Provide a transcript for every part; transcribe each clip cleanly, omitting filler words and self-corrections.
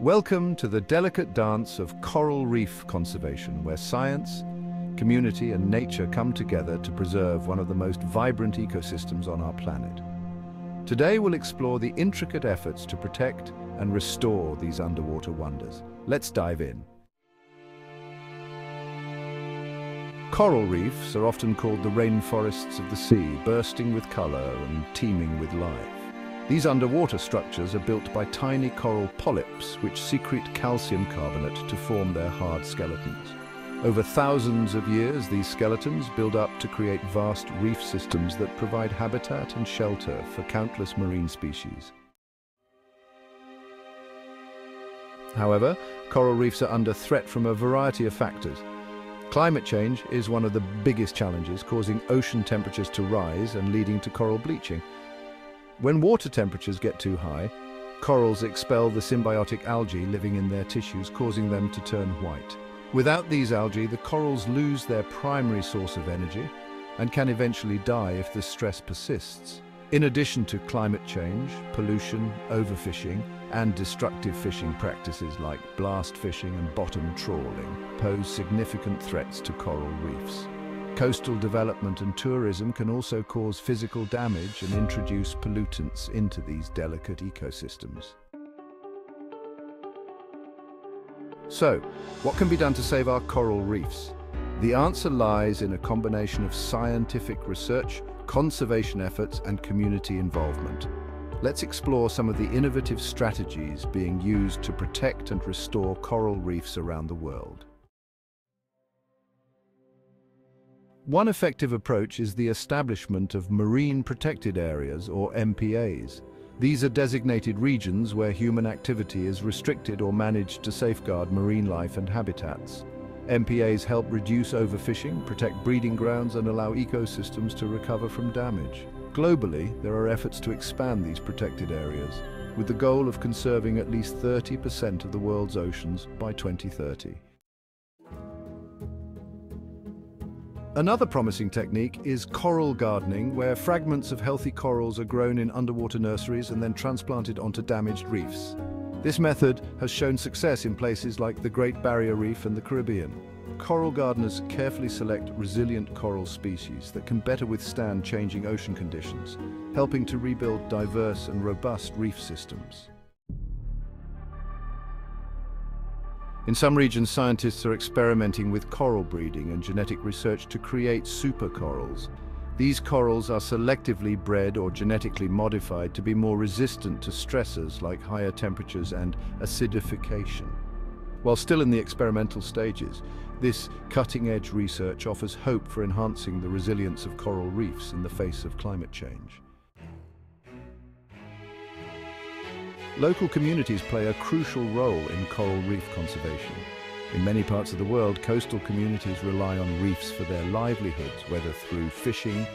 Welcome to the delicate dance of coral reef conservation, where science, community and nature come together to preserve one of the most vibrant ecosystems on our planet. Today we'll explore the intricate efforts to protect and restore these underwater wonders. Let's dive in. Coral reefs are often called the rainforests of the sea, bursting with color and teeming with life. These underwater structures are built by tiny coral polyps which secrete calcium carbonate to form their hard skeletons. Over thousands of years, these skeletons build up to create vast reef systems that provide habitat and shelter for countless marine species. However, coral reefs are under threat from a variety of factors. Climate change is one of the biggest challenges, causing ocean temperatures to rise and leading to coral bleaching. When water temperatures get too high, corals expel the symbiotic algae living in their tissues, causing them to turn white. Without these algae, the corals lose their primary source of energy and can eventually die if the stress persists. In addition to climate change, pollution, overfishing, and destructive fishing practices like blast fishing and bottom trawling pose significant threats to coral reefs. Coastal development and tourism can also cause physical damage and introduce pollutants into these delicate ecosystems. So, what can be done to save our coral reefs? The answer lies in a combination of scientific research, conservation efforts, and community involvement. Let's explore some of the innovative strategies being used to protect and restore coral reefs around the world. One effective approach is the establishment of marine protected areas, or MPAs. These are designated regions where human activity is restricted or managed to safeguard marine life and habitats. MPAs help reduce overfishing, protect breeding grounds, and allow ecosystems to recover from damage. Globally, there are efforts to expand these protected areas, with the goal of conserving at least 30% of the world's oceans by 2030. Another promising technique is coral gardening, where fragments of healthy corals are grown in underwater nurseries and then transplanted onto damaged reefs. This method has shown success in places like the Great Barrier Reef and the Caribbean. Coral gardeners carefully select resilient coral species that can better withstand changing ocean conditions, helping to rebuild diverse and robust reef systems. In some regions, scientists are experimenting with coral breeding and genetic research to create supercorals. These corals are selectively bred or genetically modified to be more resistant to stressors like higher temperatures and acidification. While still in the experimental stages, this cutting-edge research offers hope for enhancing the resilience of coral reefs in the face of climate change. Local communities play a crucial role in coral reef conservation. In many parts of the world, coastal communities rely on reefs for their livelihoods, whether through fishing,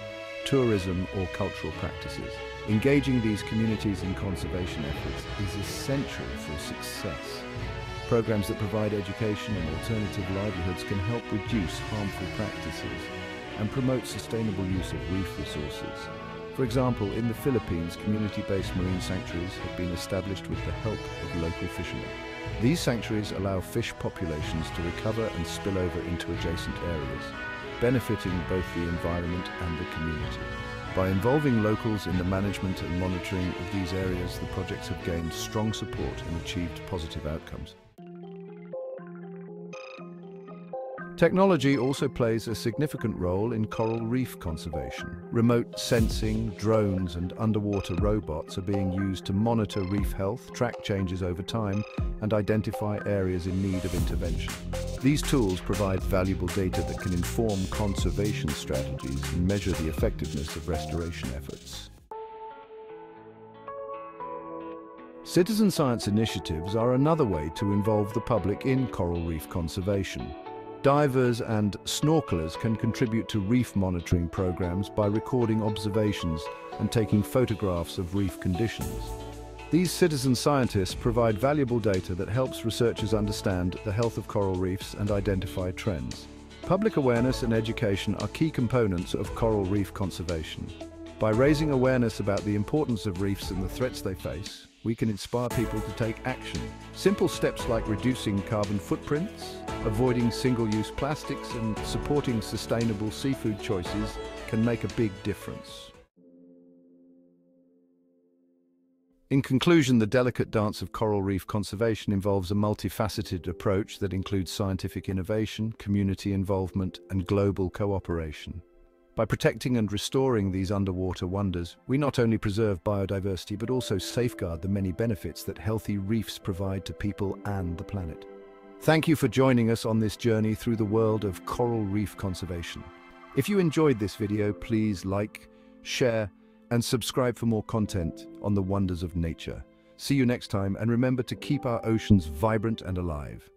tourism, or cultural practices. Engaging these communities in conservation efforts is essential for success. Programs that provide education and alternative livelihoods can help reduce harmful practices and promote sustainable use of reef resources. For example, in the Philippines, community-based marine sanctuaries have been established with the help of local fishermen. These sanctuaries allow fish populations to recover and spill over into adjacent areas, benefiting both the environment and the community. By involving locals in the management and monitoring of these areas, the projects have gained strong support and achieved positive outcomes. Technology also plays a significant role in coral reef conservation. Remote sensing, drones, and underwater robots are being used to monitor reef health, track changes over time, and identify areas in need of intervention. These tools provide valuable data that can inform conservation strategies and measure the effectiveness of restoration efforts. Citizen science initiatives are another way to involve the public in coral reef conservation. Divers and snorkelers can contribute to reef monitoring programs by recording observations and taking photographs of reef conditions. These citizen scientists provide valuable data that helps researchers understand the health of coral reefs and identify trends. Public awareness and education are key components of coral reef conservation. By raising awareness about the importance of reefs and the threats they face, we can inspire people to take action. Simple steps like reducing carbon footprints, avoiding single-use plastics, and supporting sustainable seafood choices can make a big difference. In conclusion, the delicate dance of coral reef conservation involves a multifaceted approach that includes scientific innovation, community involvement, and global cooperation. By protecting and restoring these underwater wonders, we not only preserve biodiversity but also safeguard the many benefits that healthy reefs provide to people and the planet. Thank you for joining us on this journey through the world of coral reef conservation. If you enjoyed this video, please like, share, and subscribe for more content on the wonders of nature. See you next time, and remember to keep our oceans vibrant and alive.